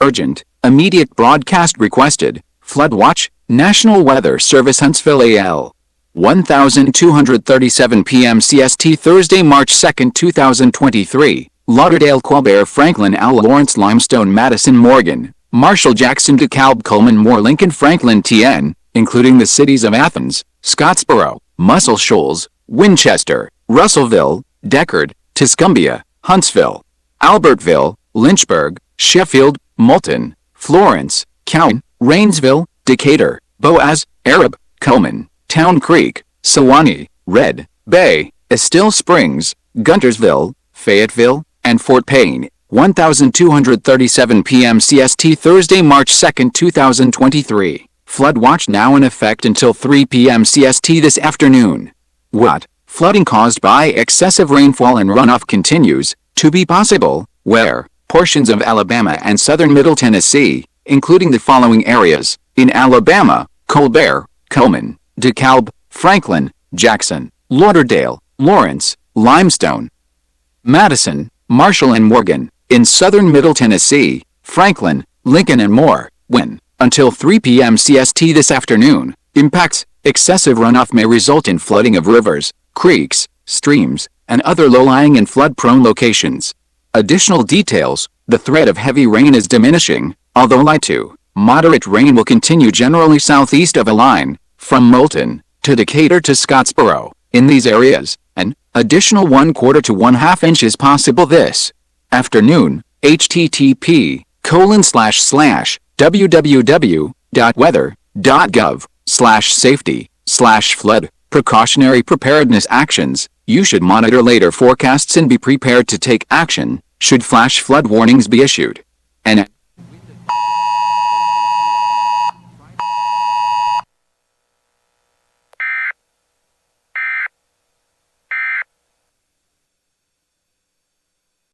Urgent, immediate broadcast requested. Flood watch, National Weather Service Huntsville AL. 1237 PM CST Thursday, March 2, 2023. Lauderdale-Colbert-Franklin AL-Lawrence-Limestone-Madison-Morgan. Marshall, Jackson, DeKalb, Cullman, Moore, Lincoln, Franklin, TN, including the cities of Athens, Scottsboro, Muscle Shoals, Winchester, Russellville, Decherd, Tuscumbia, Huntsville, Albertville, Lynchburg, Sheffield, Moulton, Florence, Cowan, Rainsville, Decatur, Boaz, Arab, Cullman, Town Creek, Sewanee, Red Bay, Estill Springs, Guntersville, Fayetteville, and Fort Payne. 1237 PM CST Thursday, March 2, 2023. Flood watch now in effect until 3 PM CST this afternoon. What? Flooding caused by excessive rainfall and runoff continues to be possible where portions of Alabama and southern Middle Tennessee, including the following areas: in Alabama, Colbert, Cullman, DeKalb, Franklin, Jackson, Lauderdale, Lawrence, Limestone, Madison, Marshall, and Morgan; in southern Middle Tennessee, Franklin, Lincoln, and Moore. When, until 3 p.m. CST this afternoon, impacts, excessive runoff may result in flooding of rivers, creeks, streams, and other low-lying and flood-prone locations. Additional details: the threat of heavy rain is diminishing, although light to moderate rain will continue generally southeast of a line, from Moulton to Decatur to Scottsboro, in these areas, and additional 1/4 to 1/2 inches possible this afternoon. http://www.weather.gov/safety/flood precautionary preparedness actions. You should monitor later forecasts and be prepared to take action should flash flood warnings be issued. And